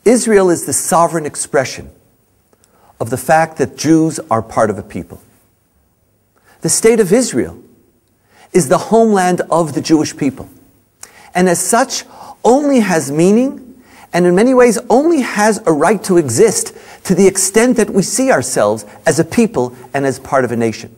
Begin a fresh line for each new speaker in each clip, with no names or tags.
Israel is the sovereign expression of the fact that Jews are part of a people. The state of Israel is the homeland of the Jewish people, and as such only has meaning, and in many ways only has a right to exist to the extent that we see ourselves as a people and as part of a nation.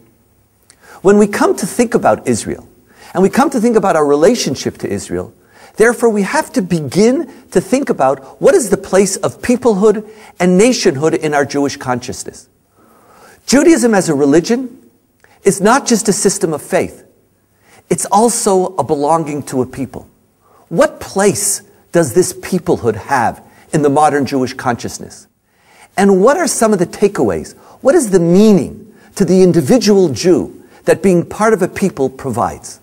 When we come to think about Israel, and we come to think about our relationship to Israel, therefore, we have to begin to think about what is the place of peoplehood and nationhood in our Jewish consciousness. Judaism as a religion is not just a system of faith. It's also a belonging to a people. What place does this peoplehood have in the modern Jewish consciousness? And what are some of the takeaways? What is the meaning to the individual Jew that being part of a people provides?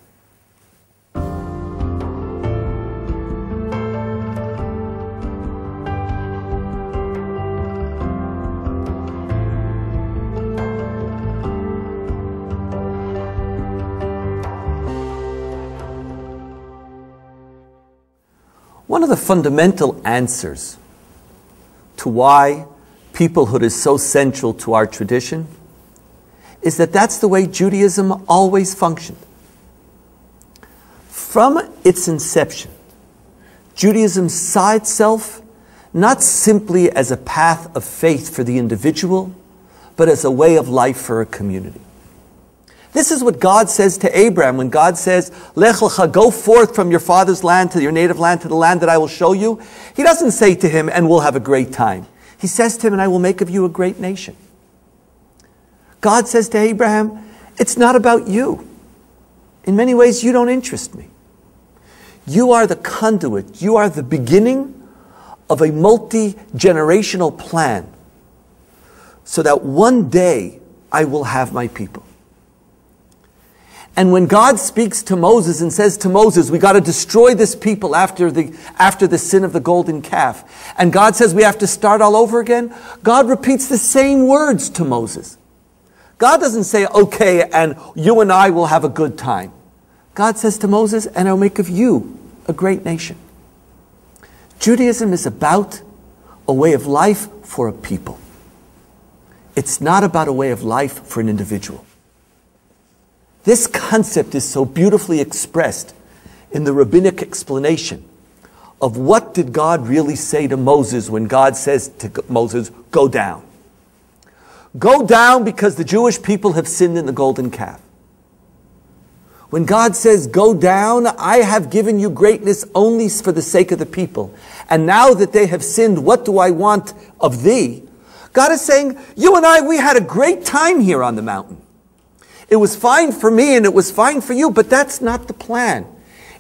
One of the fundamental answers to why peoplehood is so central to our tradition is that that's the way Judaism always functioned. From its inception, Judaism saw itself not simply as a path of faith for the individual, but as a way of life for a community. This is what God says to Abraham when God says, Lech lecha, go forth from your father's land to your native land, to the land that I will show you. He doesn't say to him, and we'll have a great time. He says to him, and I will make of you a great nation. God says to Abraham, it's not about you. In many ways, you don't interest me. You are the conduit. You are the beginning of a multi-generational plan so that one day I will have my people. And when God speaks to Moses and says to Moses, we got to destroy this people after the sin of the golden calf. And God says we have to start all over again. God repeats the same words to Moses. God doesn't say, okay, and you and I will have a good time. God says to Moses, and I'll make of you a great nation. Judaism is about a way of life for a people. It's not about a way of life for an individual. This concept is so beautifully expressed in the rabbinic explanation of what did God really say to Moses when God says to Moses, go down. Go down because the Jewish people have sinned in the golden calf. When God says, go down, I have given you greatness only for the sake of the people. And now that they have sinned, what do I want of thee? God is saying, you and I, we had a great time here on the mountain. It was fine for me and it was fine for you, but that's not the plan.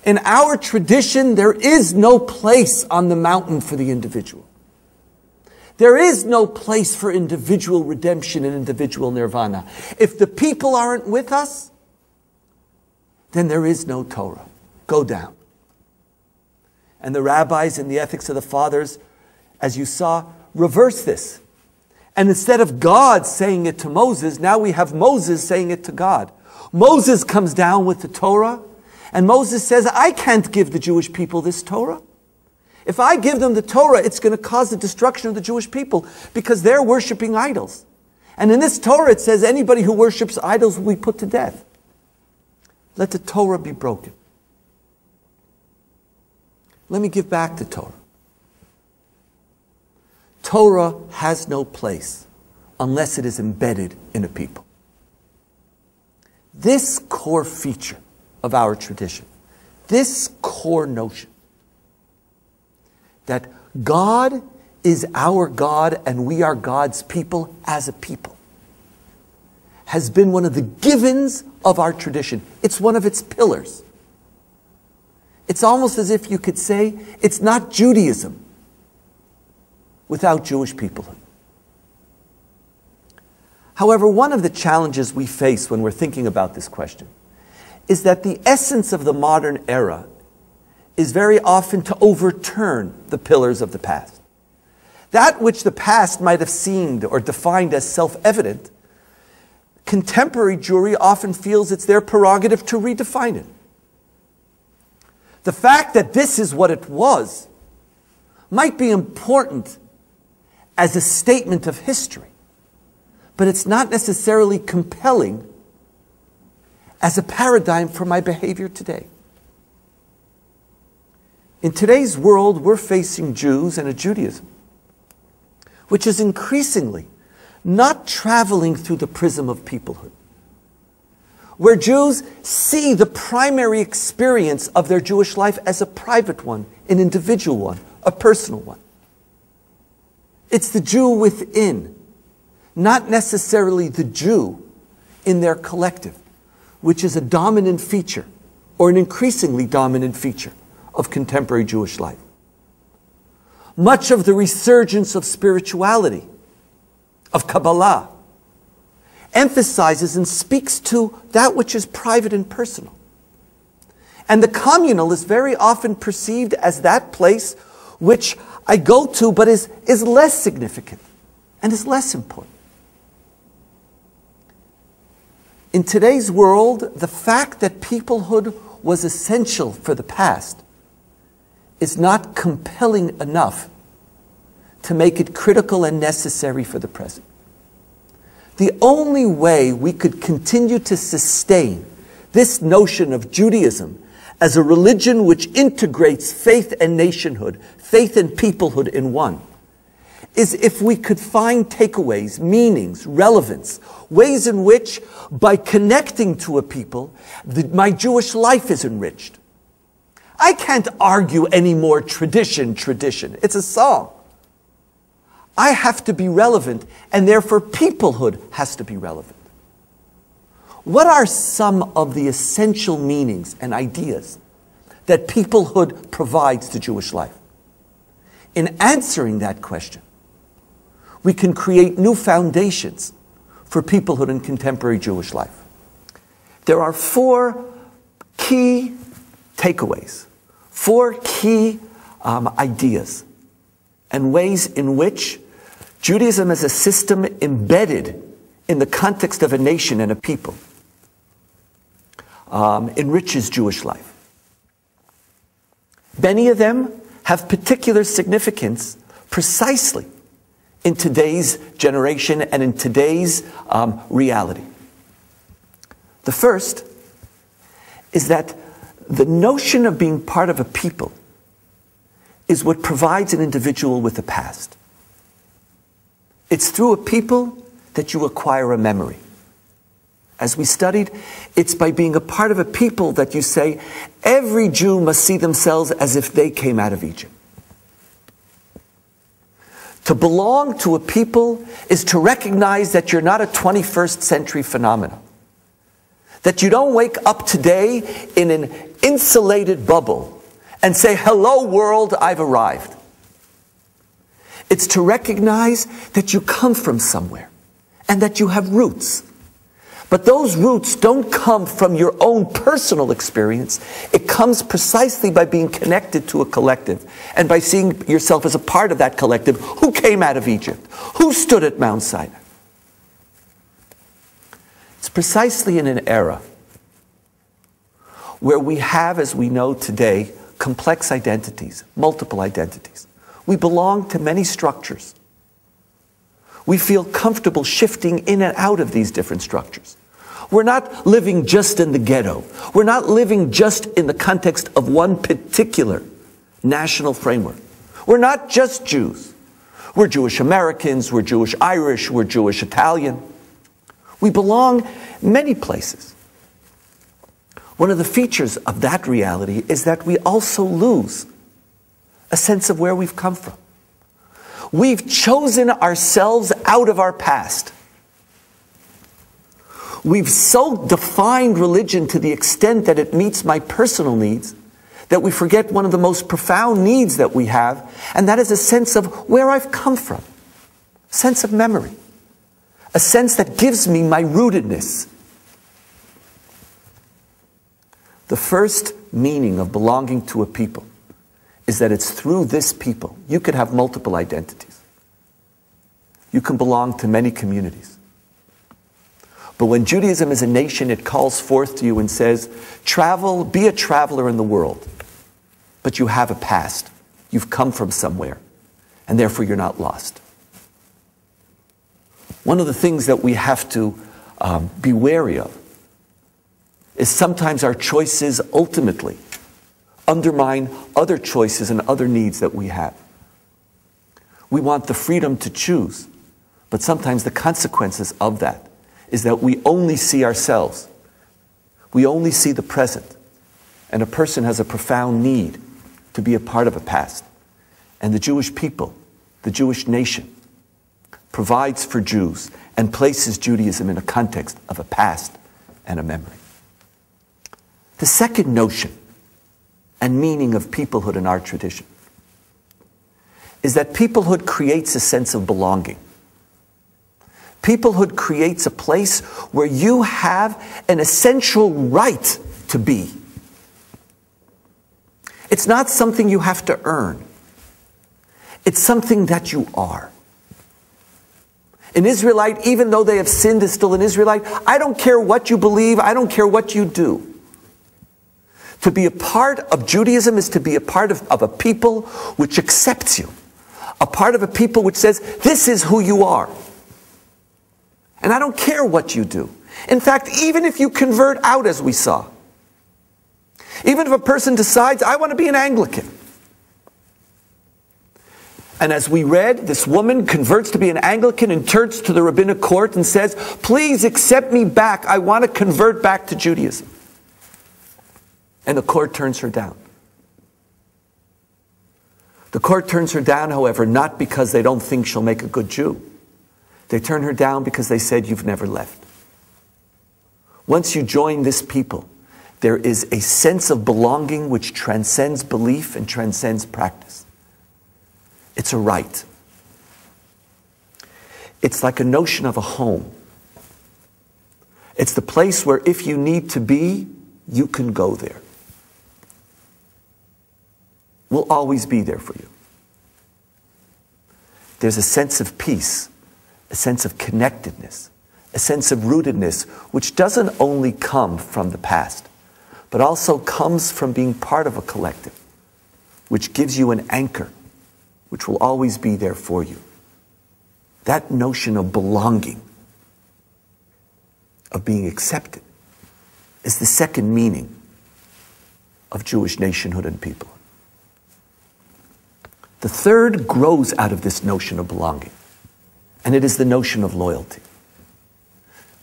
In our tradition, there is no place on the mountain for the individual. There is no place for individual redemption and individual nirvana. If the people aren't with us, then there is no Torah. Go down. And the rabbis in the Ethics of the Fathers, as you saw, reverse this. And instead of God saying it to Moses, now we have Moses saying it to God. Moses comes down with the Torah, and Moses says, I can't give the Jewish people this Torah. If I give them the Torah, it's going to cause the destruction of the Jewish people because they're worshiping idols. And in this Torah, it says anybody who worships idols will be put to death. Let the Torah be broken. Let me give back the Torah. Torah has no place unless it is embedded in a people. This core feature of our tradition, this core notion that God is our God and we are God's people as a people, has been one of the givens of our tradition. It's one of its pillars. It's almost as if you could say it's not Judaism without Jewish peoplehood. However, one of the challenges we face when we're thinking about this question is that the essence of the modern era is very often to overturn the pillars of the past. That which the past might have seemed or defined as self-evident, contemporary Jewry often feels it's their prerogative to redefine it. The fact that this is what it was might be important as a statement of history, but it's not necessarily compelling as a paradigm for my behavior today. In today's world, we're facing Jews and a Judaism which is increasingly not traveling through the prism of peoplehood, where Jews see the primary experience of their Jewish life as a private one, an individual one, a personal one. It's the Jew within, not necessarily the Jew in their collective, which is a dominant feature, or an increasingly dominant feature, of contemporary Jewish life. Much of the resurgence of spirituality, of Kabbalah, emphasizes and speaks to that which is private and personal. And the communal is very often perceived as that place which I go to but is less significant and is less important. In today's world, the fact that peoplehood was essential for the past is not compelling enough to make it critical and necessary for the present. The only way we could continue to sustain this notion of Judaism as a religion which integrates faith and nationhood, faith and peoplehood in one, is if we could find takeaways, meanings, relevance, ways in which, by connecting to a people, my Jewish life is enriched. I can't argue anymore tradition. It's a song. I have to be relevant, and therefore peoplehood has to be relevant. What are some of the essential meanings and ideas that peoplehood provides to Jewish life? In answering that question, we can create new foundations for peoplehood in contemporary Jewish life. There are four key takeaways, four key ideas and ways in which Judaism as a system embedded in the context of a nation and a people enriches Jewish life. Many of them have particular significance precisely in today's generation and in today's reality. The first is that the notion of being part of a people is what provides an individual with a past. It's through a people that you acquire a memory. As we studied, it's by being a part of a people that you say, every Jew must see themselves as if they came out of Egypt. To belong to a people is to recognize that you're not a 21st century phenomenon. That you don't wake up today in an insulated bubble and say, hello world, I've arrived. It's to recognize that you come from somewhere and that you have roots. But those roots don't come from your own personal experience. It comes precisely by being connected to a collective and by seeing yourself as a part of that collective. Who came out of Egypt? Who stood at Mount Sinai? It's precisely in an era where we have, as we know today, complex identities, multiple identities. We belong to many structures. We feel comfortable shifting in and out of these different structures. We're not living just in the ghetto. We're not living just in the context of one particular national framework. We're not just Jews. We're Jewish Americans, we're Jewish Irish, we're Jewish Italian. We belong many places. One of the features of that reality is that we also lose a sense of where we've come from. We've chosen ourselves out of our past. We've so defined religion to the extent that it meets my personal needs that we forget one of the most profound needs that we have, and that is a sense of where I've come from, a sense of memory, a sense that gives me my rootedness. The first meaning of belonging to a people is that it's through this people. You could have multiple identities. You can belong to many communities. But when Judaism is a nation, it calls forth to you and says, travel, be a traveler in the world. But you have a past. You've come from somewhere. And therefore you're not lost. One of the things that we have to be wary of is sometimes our choices ultimately undermine other choices and other needs that we have. We want the freedom to choose, but sometimes the consequences of that is that we only see ourselves. We only see the present. And a person has a profound need to be a part of a past. And the Jewish people, the Jewish nation, provides for Jews and places Judaism in a context of a past and a memory. The second notion and meaning of peoplehood in our tradition is that peoplehood creates a sense of belonging. Peoplehood creates a place where you have an essential right to be. It's not something you have to earn. It's something that you are. An Israelite, even though they have sinned, is still an Israelite. I don't care what you believe. I don't care what you do. To be a part of Judaism is to be a part of a people which accepts you. A part of a people which says, this is who you are. And I don't care what you do. In fact, even if you convert out, as we saw, even if a person decides, I want to be an Anglican. And as we read, this woman converts to be an Anglican and turns to the rabbinic court and says, please accept me back. I want to convert back to Judaism. And the court turns her down. The court turns her down, however, not because they don't think she'll make a good Jew. They turn her down because they said, you've never left. Once you join this people, there is a sense of belonging which transcends belief and transcends practice. It's a right. It's like a notion of a home. It's the place where if you need to be, you can go there. We'll always be there for you. There's a sense of peace, a sense of connectedness, a sense of rootedness, which doesn't only come from the past, but also comes from being part of a collective, which gives you an anchor, which will always be there for you. That notion of belonging, of being accepted, is the second meaning of Jewish nationhood and peoplehood. The third grows out of this notion of belonging, and it is the notion of loyalty.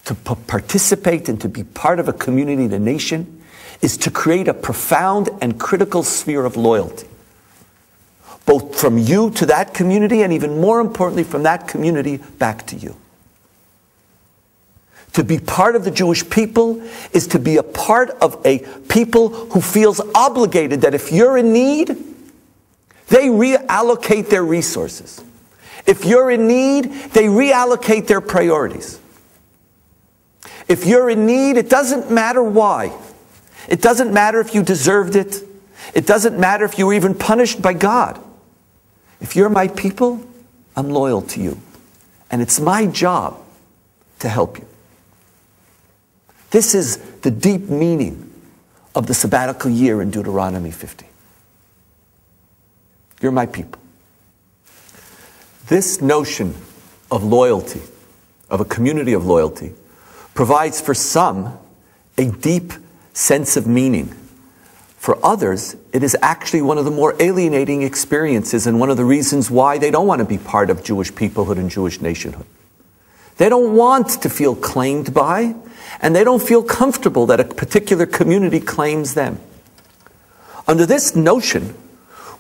To participate and to be part of a community and a nation is to create a profound and critical sphere of loyalty, both from you to that community and even more importantly from that community back to you. To be part of the Jewish people is to be a part of a people who feels obligated that if you're in need, they reallocate their resources. If you're in need, they reallocate their priorities. If you're in need, it doesn't matter why. It doesn't matter if you deserved it. It doesn't matter if you were even punished by God. If you're my people, I'm loyal to you. And it's my job to help you. This is the deep meaning of the sabbatical year in Deuteronomy 50. You're my people. This notion of loyalty, of a community of loyalty, provides for some a deep sense of meaning. For others, it is actually one of the more alienating experiences and one of the reasons why they don't want to be part of Jewish peoplehood and Jewish nationhood. They don't want to feel claimed by, and they don't feel comfortable that a particular community claims them. Under this notion,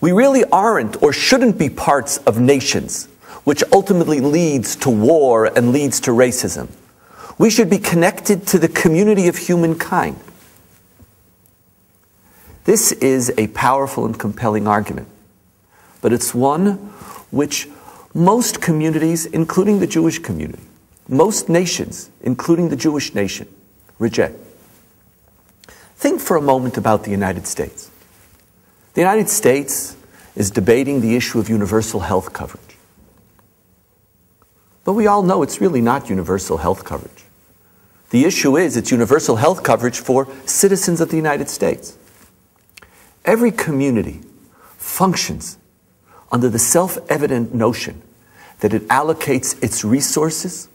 we really aren't or shouldn't be parts of nations, which ultimately leads to war and leads to racism. We should be connected to the community of humankind. This is a powerful and compelling argument, but it's one which most communities, including the Jewish community, most nations, including the Jewish nation, reject. Think for a moment about the United States. The United States is debating the issue of universal health coverage. But we all know it's really not universal health coverage. The issue is it's universal health coverage for citizens of the United States. Every community functions under the self-evident notion that it allocates its resources,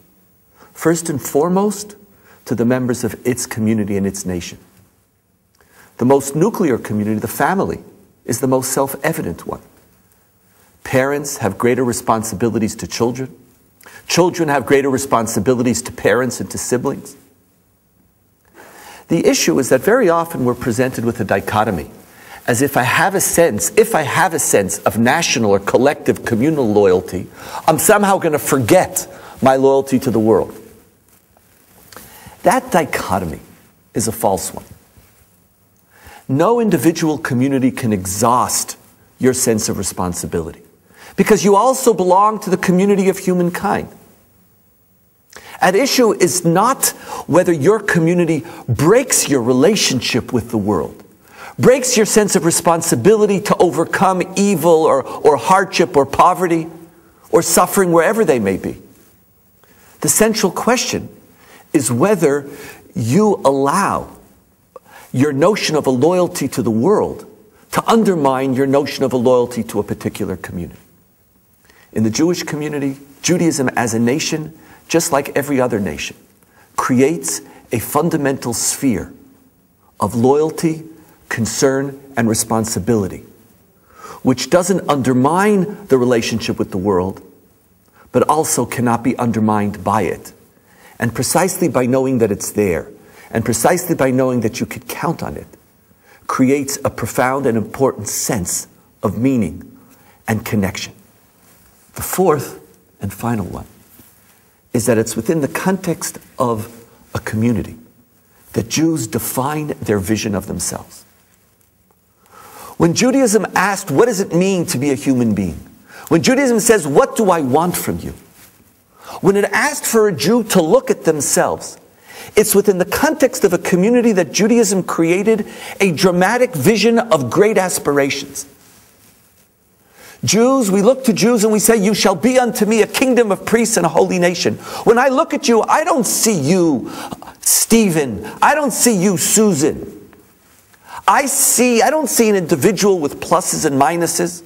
first and foremost, to the members of its community and its nation. The most nuclear community, the family, is the most self-evident one. Parents have greater responsibilities to children. Children have greater responsibilities to parents and to siblings. The issue is that very often we're presented with a dichotomy, as if I have a sense of national or collective communal loyalty, I'm somehow going to forget my loyalty to the world. That dichotomy is a false one. No individual community can exhaust your sense of responsibility, because you also belong to the community of humankind. At issue is not whether your community breaks your relationship with the world, breaks your sense of responsibility to overcome evil or hardship or poverty or suffering wherever they may be. The central question is whether you allow your notion of a loyalty to the world to undermine your notion of a loyalty to a particular community. In the Jewish community, Judaism as a nation, just like every other nation, creates a fundamental sphere of loyalty, concern, and responsibility, which doesn't undermine the relationship with the world, but also cannot be undermined by it. And precisely by knowing that it's there, and precisely by knowing that you could count on it, creates a profound and important sense of meaning and connection. The fourth and final one is that it's within the context of a community that Jews define their vision of themselves. When Judaism asked, what does it mean to be a human being? When Judaism says, what do I want from you? When it asked for a Jew to look at themselves, it's within the context of a community that Judaism created a dramatic vision of great aspirations. Jews, we look to Jews and we say, you shall be unto me a kingdom of priests and a holy nation. When I look at you, I don't see you, Stephen. I don't see you, Susan. I don't see an individual with pluses and minuses.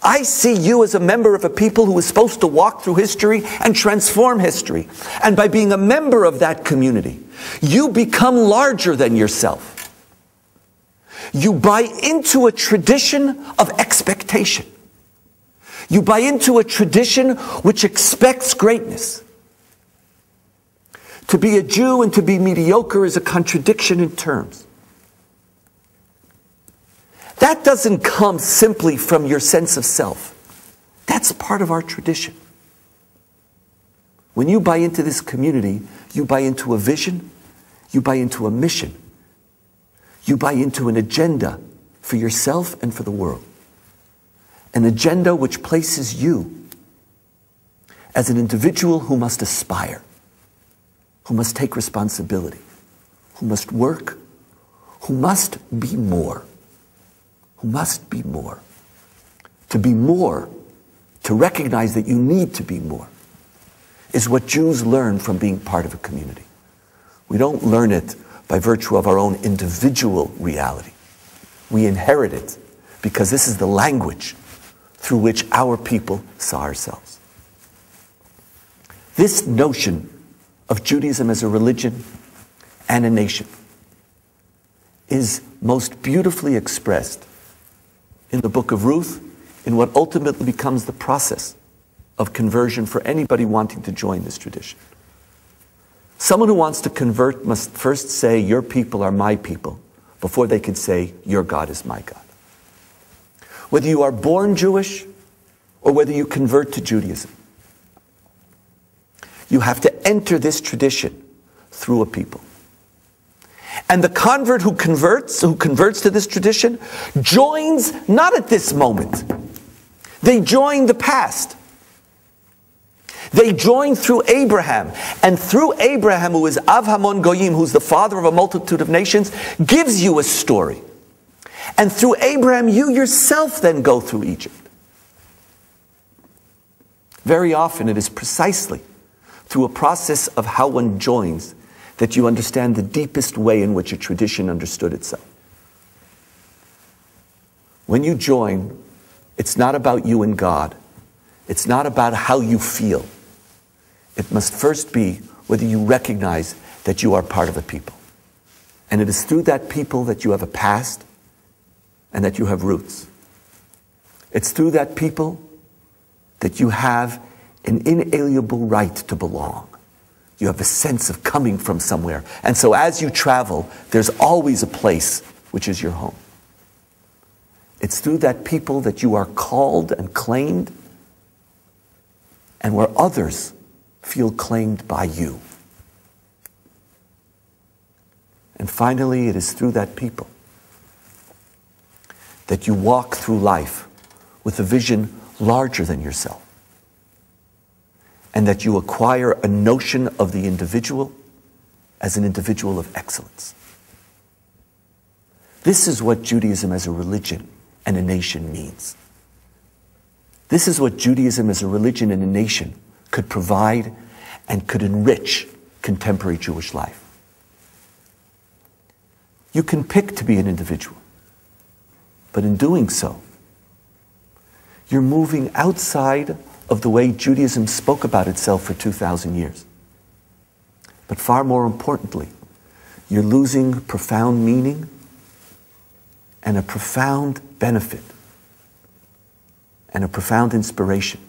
I see you as a member of a people who is supposed to walk through history and transform history. And by being a member of that community, you become larger than yourself. You buy into a tradition of expectation. You buy into a tradition which expects greatness. To be a Jew and to be mediocre is a contradiction in terms. That doesn't come simply from your sense of self. That's part of our tradition. When you buy into this community, you buy into a vision, you buy into a mission, you buy into an agenda for yourself and for the world. An agenda which places you as an individual who must aspire, who must take responsibility, who must work, who must be more. Who must be more. To be more, to recognize that you need to be more, is what Jews learn from being part of a community. We don't learn it by virtue of our own individual reality. We inherit it because this is the language through which our people saw ourselves. This notion of Judaism as a religion and a nation is most beautifully expressed in the book of Ruth, in what ultimately becomes the process of conversion for anybody wanting to join this tradition. Someone who wants to convert must first say, your people are my people, before they can say, your God is my God. Whether you are born Jewish or whether you convert to Judaism, you have to enter this tradition through a people. And the convert who converts to this tradition, joins not at this moment. They join the past. They join through Abraham. And through Abraham, who is Av Hamon Goyim, who's the father of a multitude of nations, gives you a story. And through Abraham, you yourself then go through Egypt. Very often it is precisely through a process of how one joins that you understand the deepest way in which a tradition understood itself. When you join, it's not about you and God. It's not about how you feel. It must first be whether you recognize that you are part of a people. And it is through that people that you have a past and that you have roots. It's through that people that you have an inalienable right to belong. You have a sense of coming from somewhere. And so as you travel, there's always a place which is your home. It's through that people that you are called and claimed, and where others feel claimed by you. And finally, it is through that people that you walk through life with a vision larger than yourself, and that you acquire a notion of the individual as an individual of excellence. This is what Judaism as a religion and a nation means. This is what Judaism as a religion and a nation could provide and could enrich contemporary Jewish life. You can pick to be an individual, but in doing so, you're moving outside of the way Judaism spoke about itself for 2,000 years. But far more importantly, you're losing profound meaning and a profound benefit and a profound inspiration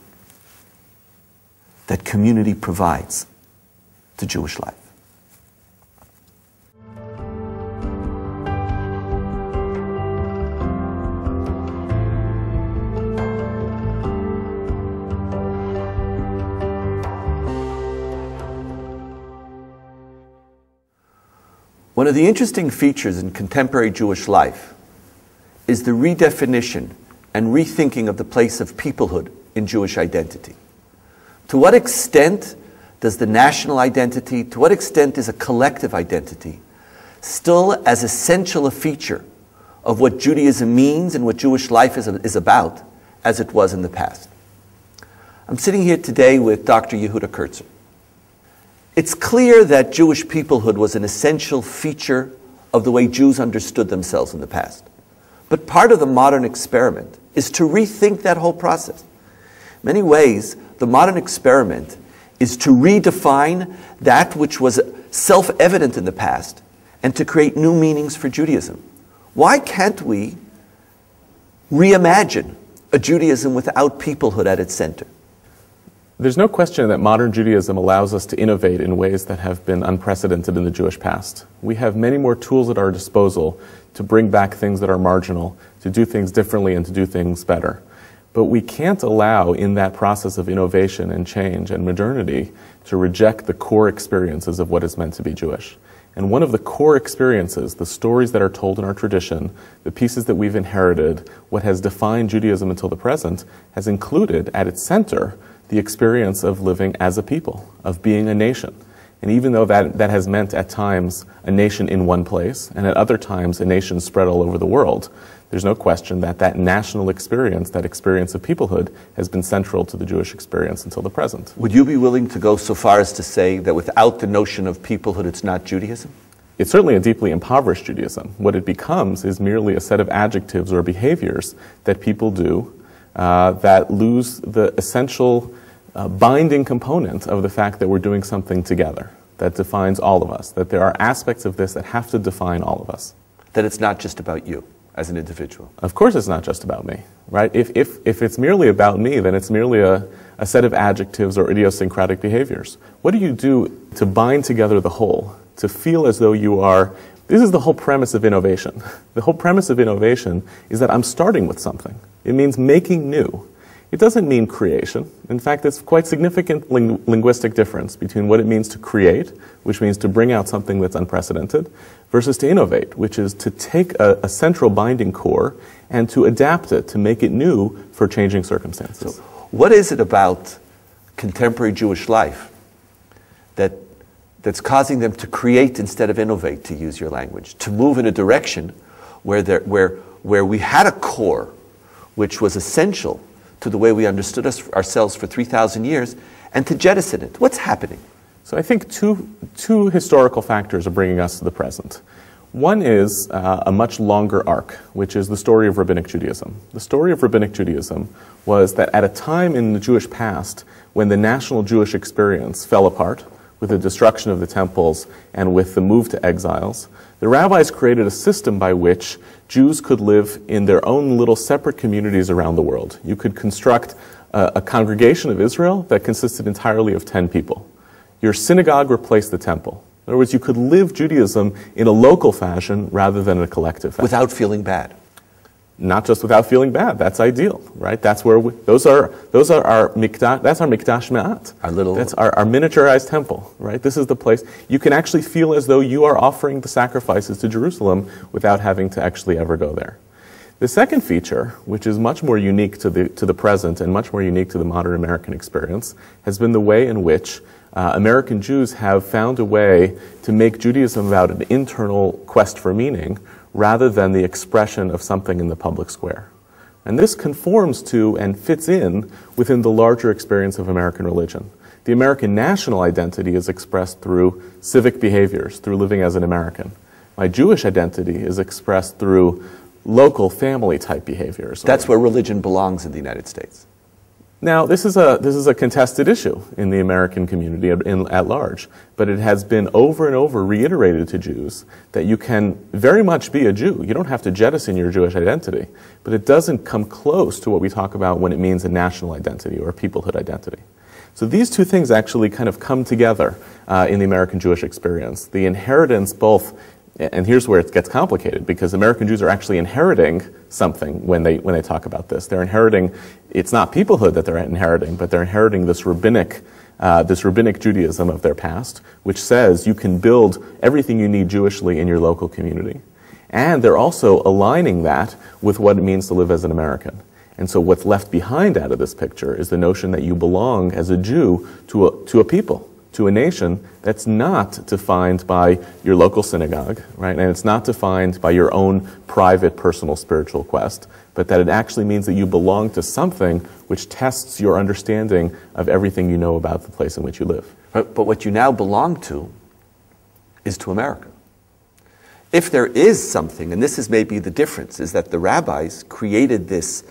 that community provides to Jewish life. One of the interesting features in contemporary Jewish life is the redefinition and rethinking of the place of peoplehood in Jewish identity. To what extent does the national identity, to what extent is a collective identity still as essential a feature of what Judaism means and what Jewish life is about as it was in the past? I'm sitting here today with Dr. Yehuda Kurtzer. It's clear that Jewish peoplehood was an essential feature of the way Jews understood themselves in the past. But part of the modern experiment is to rethink that whole process. In many ways, the modern experiment is to redefine that which was self-evident in the past and to create new meanings for Judaism. Why can't we reimagine a Judaism without peoplehood at its center?
There's no question that modern Judaism allows us to innovate in ways that have been unprecedented in the Jewish past. We have many more tools at our disposal to bring back things that are marginal, to do things differently and to do things better. But we can't allow in that process of innovation and change and modernity to reject the core experiences of what is meant to be Jewish. And one of the core experiences, the stories that are told in our tradition, the pieces that we've inherited, what has defined Judaism until the present, has included at its center the experience of living as a people, of being a nation. And even though that has meant at times a nation in one place, and at other times a nation spread all over the world, there's no question that that national experience, that experience of peoplehood, has been central to the Jewish experience until the present.
Would you be willing to go so far as to say that without the notion of peoplehood, it's not Judaism?
It's certainly a deeply impoverished Judaism. What it becomes is merely a set of adjectives or behaviors that people do that lose the essential binding component of the fact that we're doing something together that defines all of us, that there are aspects of this that have to define all of us.
That it's not just about you as an individual.
Of course it's not just about me, right? If it's merely about me, then it's merely a set of adjectives or idiosyncratic behaviors. What do you do to bind together the whole, to feel as though you are... This is the whole premise of innovation. The whole premise of innovation is that I'm starting with something. It means making new. It doesn't mean creation. In fact, it's quite significant linguistic difference between what it means to create, which means to bring out something that's unprecedented, versus to innovate, which is to take a central binding core and to adapt it, to make it new for changing circumstances.
So what is it about contemporary Jewish life that's causing them to create instead of innovate, to use your language, to move in a direction where we had a core which was essential to the way we understood ourselves for 3,000 years, and to jettison it? What's happening?
So I think two historical factors are bringing us to the present. One is a much longer arc, which is the story of Rabbinic Judaism. The story of Rabbinic Judaism was that at a time in the Jewish past when the national Jewish experience fell apart with the destruction of the temples and with the move to exiles, the rabbis created a system by which Jews could live in their own little separate communities around the world. You could construct a congregation of Israel that consisted entirely of 10 people. Your synagogue replaced the temple. In other words, you could live Judaism in a local fashion rather than in a collective fashion.
Without feeling bad.
Not just without feeling bad. That's ideal, right? That's where those are our mikdash. That's our mikdash me'at. That's our miniaturized temple, right? This is the place you can actually feel as though you are offering the sacrifices to Jerusalem without having to actually ever go there. The second feature, which is much more unique to the present and much more unique to the modern American experience, has been the way in which American Jews have found a way to make Judaism about an internal quest for meaning rather than the expression of something in the public square. And this conforms to and fits in within the larger experience of American religion. The American national identity is expressed through civic behaviors, through living as an American. My Jewish identity is expressed through local family-type behaviors.
That's where religion belongs in the United States.
Now, this is a contested issue in the American community at large, but it has been over and over reiterated to Jews that you can very much be a Jew. You don't have to jettison your Jewish identity, but it doesn't come close to what we talk about when it means a national identity or a peoplehood identity. So these two things actually kind of come together in the American Jewish experience. The inheritance both, and here's where it gets complicated, because American Jews are actually inheriting something when they talk about this. They're inheriting, it's not peoplehood that they're inheriting, but they're inheriting this rabbinic Judaism of their past, which says you can build everything you need Jewishly in your local community. And they're also aligning that with what it means to live as an American. And so what's left behind out of this picture is the notion that you belong as a Jew to a people, to a nation that's not defined by your local synagogue, right? And it's not defined by your own private, personal, spiritual quest, but that it actually means that you belong to something which tests your understanding of everything you know about the place in which you live.
But what you now belong to is to America. If there is something, and this is maybe the difference, is that the rabbis created these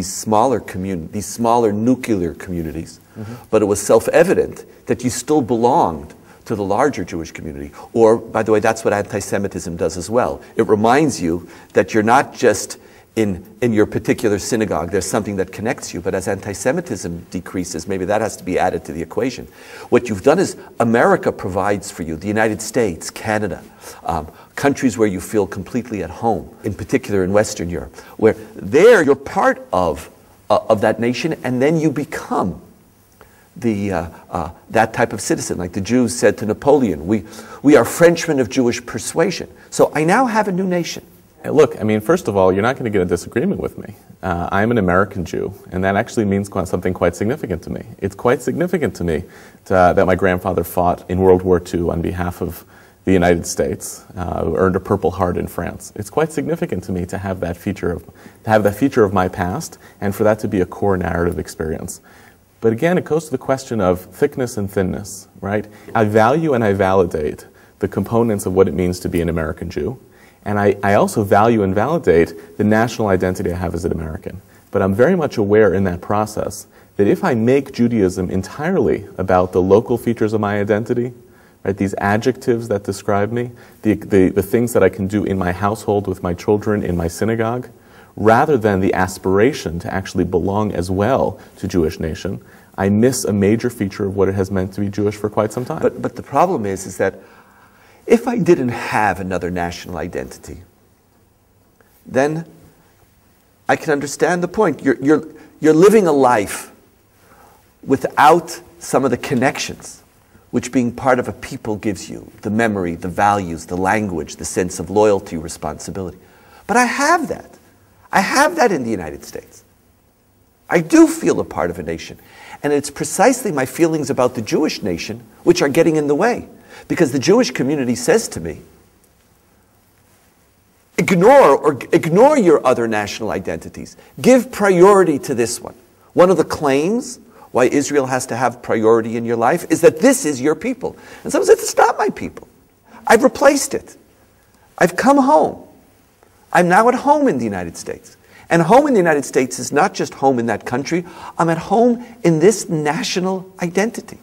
smaller nuclear communities, but it was self-evident that you still belonged to the larger Jewish community. Or, by the way, that's what anti-Semitism does as well. It reminds you that you're not just in your particular synagogue, there's something that connects you, but as anti-Semitism decreases, maybe that has to be added to the equation. What you've done is America provides for you, the United States, Canada, countries where you feel completely at home, in particular in Western Europe, where there you're part of that nation, and then you become that type of citizen. Like the Jews said to Napoleon, we are Frenchmen of Jewish persuasion. So I now have a new nation.
Look, I mean, first of all, you're not going to get a disagreement with me. I'm an American Jew, and that actually means something quite significant to me. It's quite significant to me that my grandfather fought in World War II on behalf of the United States, earned a Purple Heart in France. It's quite significant to me to have that feature of my past, and for that to be a core narrative experience. But again, it goes to the question of thickness and thinness, right? I value and I validate the components of what it means to be an American Jew. And I also value and validate the national identity I have as an American. But I'm very much aware in that process that if I make Judaism entirely about the local features of my identity, right, these adjectives that describe me, the things that I can do in my household with my children, in my synagogue, rather than the aspiration to actually belong as well to Jewish nation, I miss a major feature of what it has meant to be Jewish for quite some time.
But the problem is that if I didn't have another national identity, then I can understand the point. You're you're living a life without some of the connections which being part of a people gives you, the memory, the values, the language, the sense of loyalty, responsibility. But I have that. I have that in the United States. I do feel a part of a nation. And it's precisely my feelings about the Jewish nation which are getting in the way. Because the Jewish community says to me, ignore your other national identities. Give priority to this one. One of the claims why Israel has to have priority in your life is that this is your people. And someone says, it's not my people. I've replaced it. I've come home. I'm now at home in the United States. And home in the United States is not just home in that country. I'm at home in this national identity.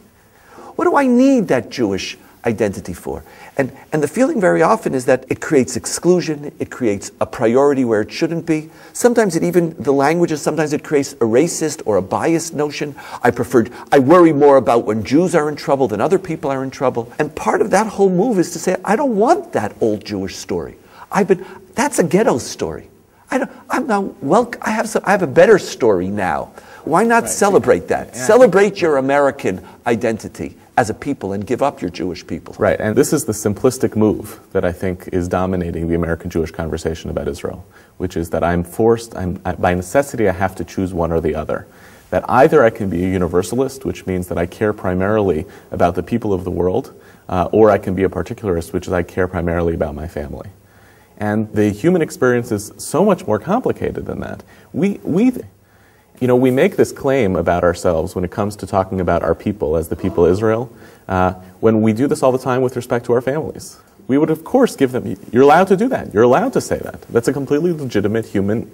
What do I need that Jewish identity for? And the feeling very often is that it creates exclusion, it creates a priority where it shouldn't be. Sometimes the languages, sometimes it creates a racist or a biased notion. I worry more about when Jews are in trouble than other people are in trouble. And part of that whole move is to say, I don't want that old Jewish story. That's a ghetto story. I have a better story now. Why not celebrate that? Celebrate your American identity as a people and give up your Jewish people.
Right, and this is the simplistic move that I think is dominating the American Jewish conversation about Israel, which is that by necessity, I have to choose one or the other. That either I can be a universalist, which means that I care primarily about the people of the world, or I can be a particularist, which is I care primarily about my family. And the human experience is so much more complicated than that. We make this claim about ourselves when it comes to talking about our people as the people of Israel, when we do this all the time with respect to our families. We would, of course, give them, you're allowed to do that. You're allowed to say that. That's a completely legitimate human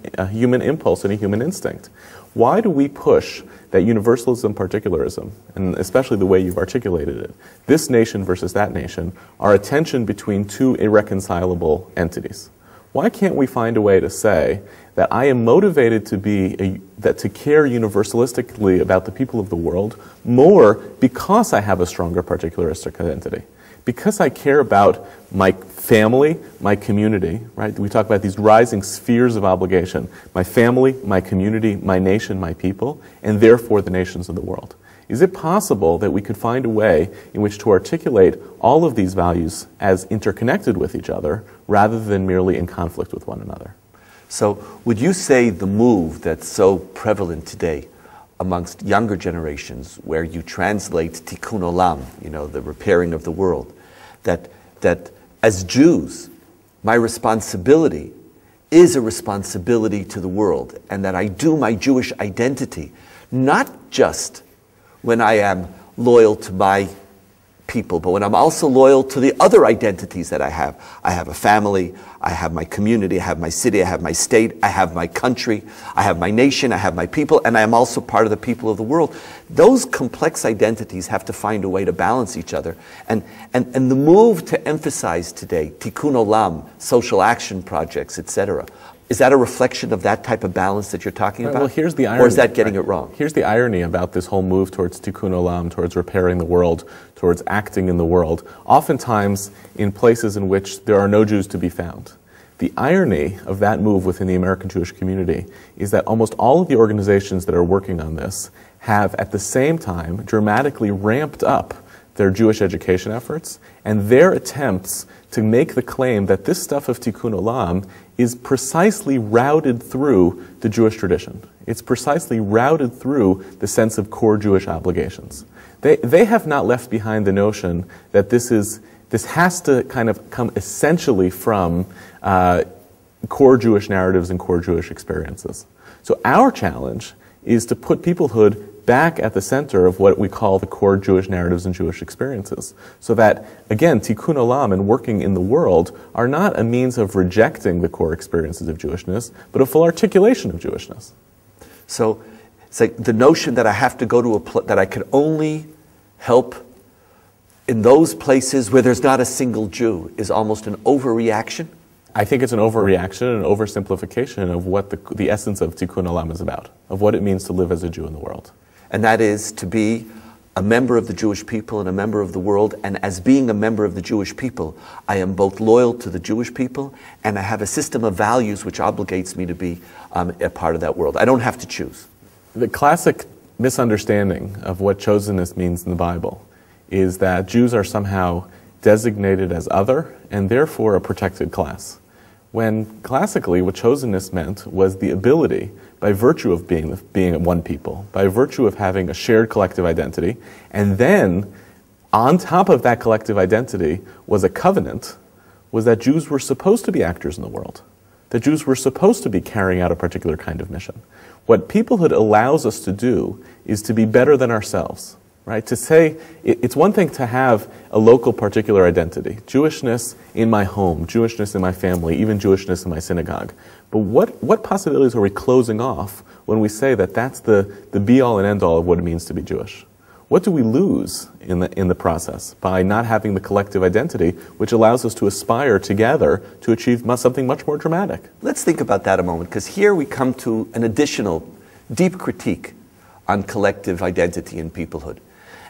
impulse and a human instinct. Why do we push that universalism, particularism, and especially the way you've articulated it, this nation versus that nation, are a tension between two irreconcilable entities? Why can't we find a way to say that I am motivated to care universalistically about the people of the world more because I have a stronger particularistic identity? Because I care about my family, my community, right? We talk about these rising spheres of obligation. My family, my community, my nation, my people, and therefore the nations of the world. Is it possible that we could find a way in which to articulate all of these values as interconnected with each other rather than merely in conflict with one another?
So would you say the move that's so prevalent today amongst younger generations, where you translate tikkun olam, the repairing of the world, that as Jews, my responsibility is a responsibility to the world, and that I do my Jewish identity not just when I am loyal to my people, but when I'm also loyal to the other identities that I have. I have a family, I have my community, I have my city, I have my state, I have my country, I have my nation, I have my people, and I am also part of the people of the world. Those complex identities have to find a way to balance each other. And the move to emphasize today, tikkun olam, social action projects, etc., is that a reflection of that type of balance that you're talking about?
Well, here's the irony.
Or is that getting it wrong?
Here's the irony about this whole move towards tikkun olam, towards repairing the world, towards acting in the world, oftentimes in places in which there are no Jews to be found. The irony of that move within the American Jewish community is that almost all of the organizations that are working on this have at the same time dramatically ramped up their Jewish education efforts and their attempts to make the claim that this stuff of tikkun olam is precisely routed through the Jewish tradition. It's precisely routed through the sense of core Jewish obligations. They have not left behind the notion that this has to kind of come essentially from core Jewish narratives and core Jewish experiences. So our challenge is to put peoplehood back at the center of what we call the core Jewish narratives and Jewish experiences. So that, again, tikkun olam and working in the world are not a means of rejecting the core experiences of Jewishness, but a full articulation of Jewishness.
So it's like the notion that I have to go to that I can only help in those places where there's not a single Jew is almost an overreaction?
I think it's an overreaction and an oversimplification of what the essence of tikkun olam is about, of what it means to live as a Jew in the world.
And that is to be a member of the Jewish people and a member of the world. And as being a member of the Jewish people, I am both loyal to the Jewish people and I have a system of values which obligates me to be a part of that world. I don't have to choose.
The classic misunderstanding of what chosenness means in the Bible is that Jews are somehow designated as other and therefore a protected class. When classically what chosenness meant was the ability, by virtue of being one people, by virtue of having a shared collective identity, and then on top of that collective identity was a covenant, was that Jews were supposed to be actors in the world. That Jews were supposed to be carrying out a particular kind of mission. What peoplehood allows us to do is to be better than ourselves. Right? To say, it's one thing to have a local particular identity, Jewishness in my home, Jewishness in my family, even Jewishness in my synagogue. But what possibilities are we closing off when we say that that's the be-all and end-all of what it means to be Jewish? What do we lose in the process by not having the collective identity which allows us to aspire together to achieve something much more dramatic?
Let's think about that a moment, because here we come to an additional deep critique on collective identity and peoplehood.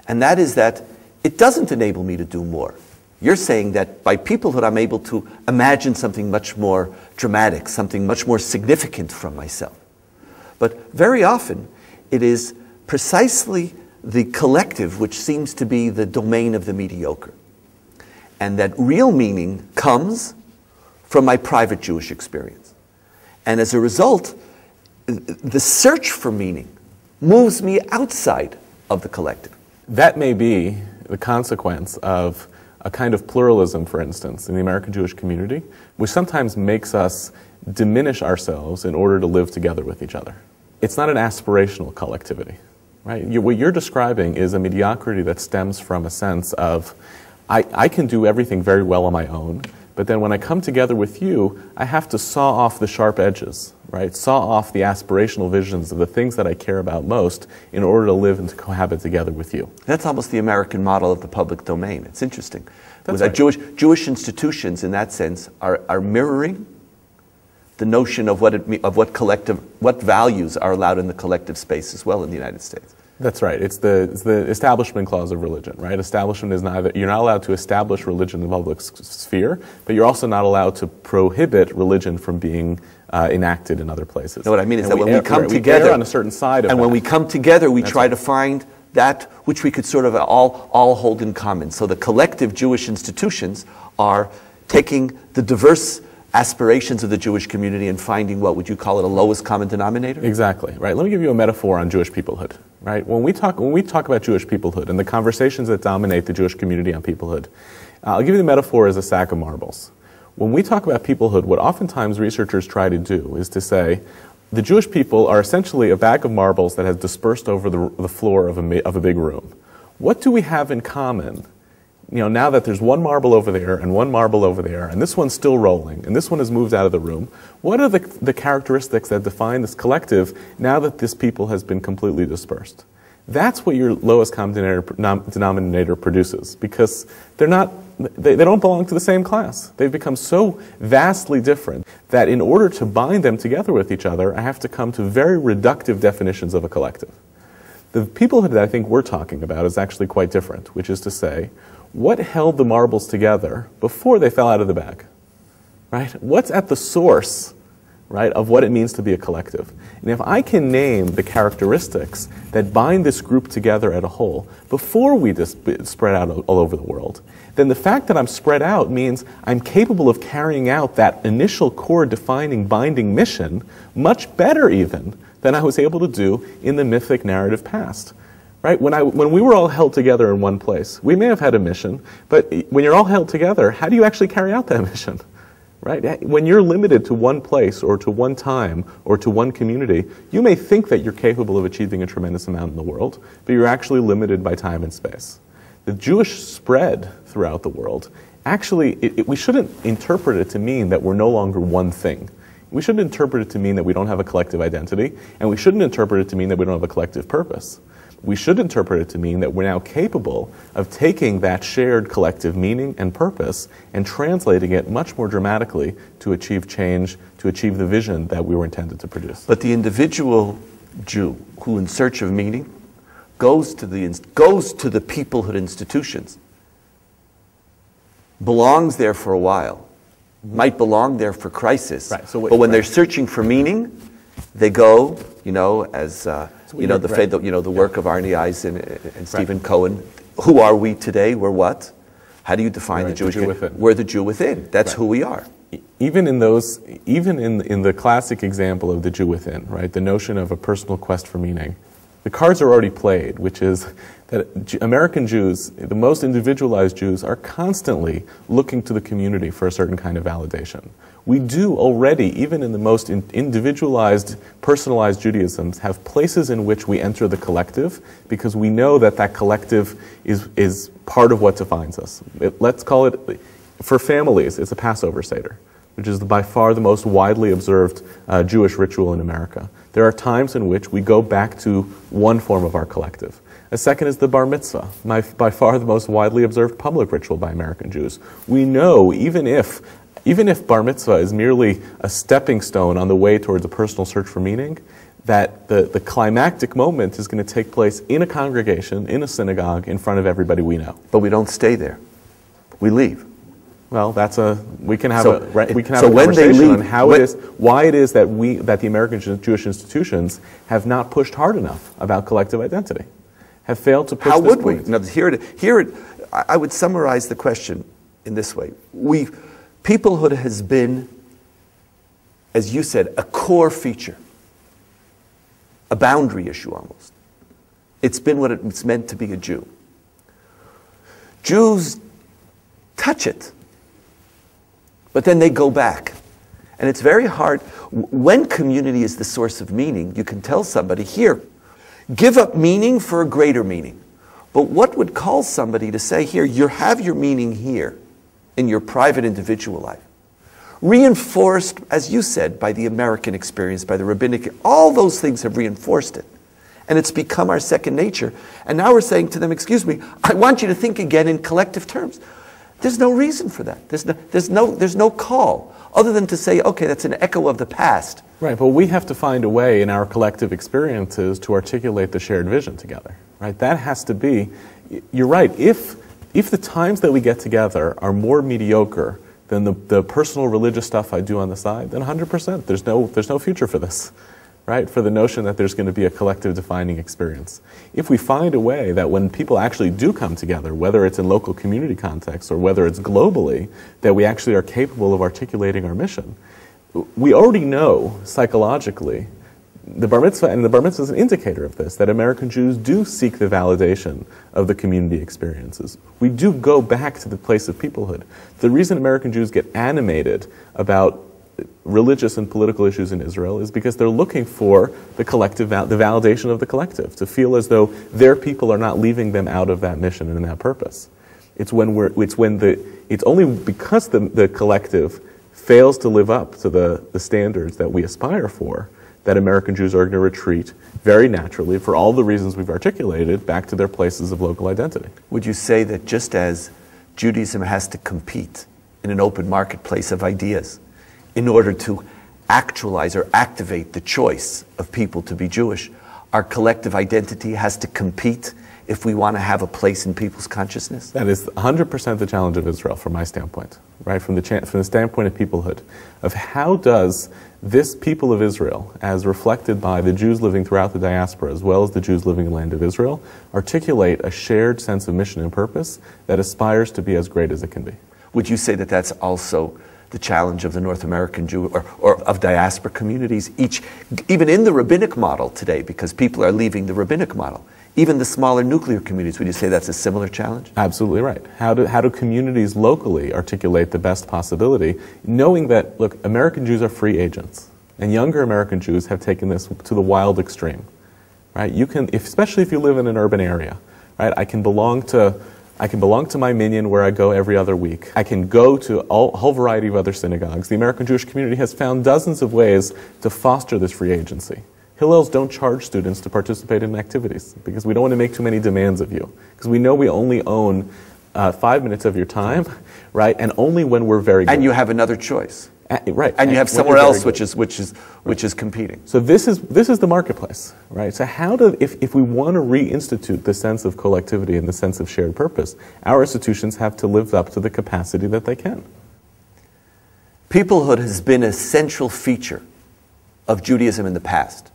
And that is that it doesn't enable me to do more. You're saying that by peoplehood I'm able to imagine something much more dramatic, something much more significant from myself. But very often it is precisely the collective which seems to be the domain of the mediocre. And that real meaning comes from my private Jewish experience. And as a result, the search for meaning moves me outside of the collective.
That may be the consequence of a kind of pluralism, for instance, in the American Jewish community, which sometimes makes us diminish ourselves in order to live together with each other. It's not an aspirational collectivity, right? What you're describing is a mediocrity that stems from a sense of, I can do everything very well on my own, but then when I come together with you, I have to saw off the sharp edges, right? Saw off the aspirational visions of the things that I care about most in order to live and to cohabit together with you.
That's almost the American model of the public domain. It's interesting.
That's
right. Jewish institutions, in that sense, are mirroring the notion of what values are allowed in the collective space as well in the United States.
That's right. It's the establishment clause of religion, right? Establishment is neither, you're not allowed to establish religion in the public sphere, but you're also not allowed to prohibit religion from being enacted in other places.
No, what I mean is that when we come
we
together
err on a certain side of
and
that.
when we come together, we
That's
try
right.
to find that which we could sort of all hold in common. So the collective Jewish institutions are taking the diverse aspirations of the Jewish community and finding, what would you call it, a lowest common denominator?
Exactly, right. Let me give you a metaphor on Jewish peoplehood, right? When we talk about Jewish peoplehood and the conversations that dominate the Jewish community on peoplehood, I'll give you the metaphor as a sack of marbles. When we talk about peoplehood, what oftentimes researchers try to do is to say, the Jewish people are essentially a bag of marbles that has dispersed over the floor of a big room. What do we have in common? You know, now that there's one marble over there and one marble over there, and this one's still rolling, and this one has moved out of the room, what are the characteristics that define this collective now that this people has been completely dispersed? That's what your lowest common denominator produces, because they don't belong to the same class. They've become so vastly different that in order to bind them together with each other, I have to come to very reductive definitions of a collective. The peoplehood that I think we're talking about is actually quite different, which is to say, what held the marbles together before they fell out of the bag? Right? What's at the source, right, of what it means to be a collective? And if I can name the characteristics that bind this group together as a whole before we just spread out all over the world, then the fact that I'm spread out means I'm capable of carrying out that initial core defining binding mission much better even than I was able to do in the mythic narrative past. Right? When we were all held together in one place, we may have had a mission, but when you're all held together, how do you actually carry out that mission? Right? When you're limited to one place or to one time or to one community, you may think that you're capable of achieving a tremendous amount in the world, but you're actually limited by time and space. The Jewish spread throughout the world, actually, we shouldn't interpret it to mean that we're no longer one thing. We shouldn't interpret it to mean that we don't have a collective identity, and we shouldn't interpret it to mean that we don't have a collective purpose. We should interpret it to mean that we're now capable of taking that shared collective meaning and purpose and translating it much more dramatically to achieve change, to achieve the vision that we were intended to produce.
But the individual Jew who, in search of meaning, goes to the peoplehood institutions, belongs there for a while, might belong there for crisis,
right.
But when they're searching for meaning, they go, you know, as You know, the work of Arnie Eisen and Stephen Cohen. Who are we today? We're what? How do you define the Jewish? We're the Jew within. That's who we are.
Even in the classic example of the Jew within, right? The notion of a personal quest for meaning, the cards are already played, which is that American Jews, the most individualized Jews, are constantly looking to the community for a certain kind of validation. We do already, even in the most individualized, personalized Judaisms, have places in which we enter the collective because we know that that collective is part of what defines us. Let's call it, for families, it's a Passover Seder, which is by far the most widely observed Jewish ritual in America. There are times in which we go back to one form of our collective. A second is the bar mitzvah, by far the most widely observed public ritual by American Jews. We know, even if bar mitzvah is merely a stepping stone on the way towards a personal search for meaning, that the climactic moment is going to take place in a congregation, in a synagogue, in front of everybody we know.
But we don't stay there. We leave.
Well, we can have a conversation on why it is that the American Jewish institutions have not pushed hard enough about collective identity, have failed to push. How would we?
Now, I would summarize the question in this way: peoplehood has been, as you said, a core feature, a boundary issue almost. It's been what it's meant to be a Jew. Jews touch it. But then they go back. And it's very hard. When community is the source of meaning, you can tell somebody, here, give up meaning for a greater meaning. But what would cause somebody to say, here, you have your meaning here in your private individual life? Reinforced, as you said, by the American experience, by the rabbinic, all those things have reinforced it. And it's become our second nature. And now we're saying to them, excuse me, I want you to think again in collective terms. There's no reason for that. There's no call other than to say, okay, that's an echo of the past.
Right, but we have to find a way in our collective experiences to articulate the shared vision together. Right, that has to be. You're right. If the times that we get together are more mediocre than the personal religious stuff I do on the side, then 100%. There's no future for this. Right, for the notion that there's going to be a collective defining experience. If we find a way that when people actually do come together, whether it's in local community contexts or whether it's globally, that we actually are capable of articulating our mission, we already know psychologically, the bar mitzvah is an indicator of this, that American Jews do seek the validation of the community experiences. We do go back to the place of peoplehood. The reason American Jews get animated about religious and political issues in Israel is because they're looking for the collective, the validation of the collective, to feel as though their people are not leaving them out of that mission and that purpose. It's only because the collective fails to live up to the standards that we aspire for that American Jews are going to retreat very naturally, for all the reasons we've articulated, back to their places of local identity.
Would you say that just as Judaism has to compete in an open marketplace of ideas in order to actualize or activate the choice of people to be Jewish, our collective identity has to compete if we want to have a place in people's consciousness?
That is 100% the challenge of Israel from my standpoint, right? From the standpoint of peoplehood, of how does this people of Israel, as reflected by the Jews living throughout the diaspora as well as the Jews living in the land of Israel, articulate a shared sense of mission and purpose that aspires to be as great as it can be?
Would you say that that's also the challenge of the North American Jew or of diaspora communities, even in the rabbinic model today, because people are leaving the rabbinic model, even the smaller nuclear communities? Would you say that's a similar challenge?
Absolutely right. How do communities locally articulate the best possibility, knowing that, look, American Jews are free agents, and younger American Jews have taken this to the wild extreme, right? You can, especially if you live in an urban area, right? I can belong to my minyan where I go every other week. I can go to a whole variety of other synagogues. The American Jewish community has found dozens of ways to foster this free agency. Hillels don't charge students to participate in activities because we don't want to make too many demands of you. Because we know we only own 5 minutes of your time, right? And only when we're very good.
And you have another choice.
Right.
And you have somewhere else which is competing.
So this is the marketplace, right? So if we want to reinstitute the sense of collectivity and the sense of shared purpose, our institutions have to live up to the capacity that they can.
Peoplehood has been a central feature of Judaism in the past.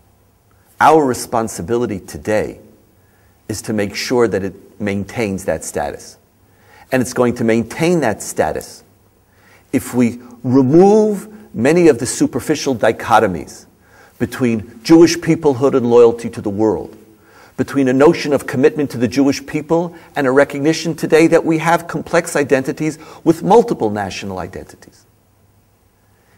Our responsibility today is to make sure that it maintains that status. And it's going to maintain that status if we remove many of the superficial dichotomies between Jewish peoplehood and loyalty to the world, between a notion of commitment to the Jewish people and a recognition today that we have complex identities with multiple national identities.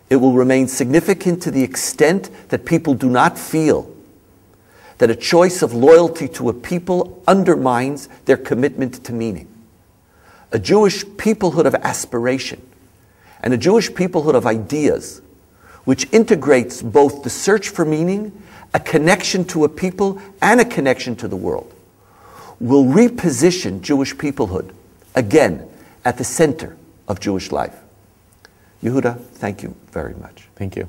It will remain significant to the extent that people do not feel that a choice of loyalty to a people undermines their commitment to meaning. A Jewish peoplehood of aspiration and a Jewish peoplehood of ideas, which integrates both the search for meaning, a connection to a people, and a connection to the world, will reposition Jewish peoplehood again at the center of Jewish life. Yehuda, thank you very much.
Thank you.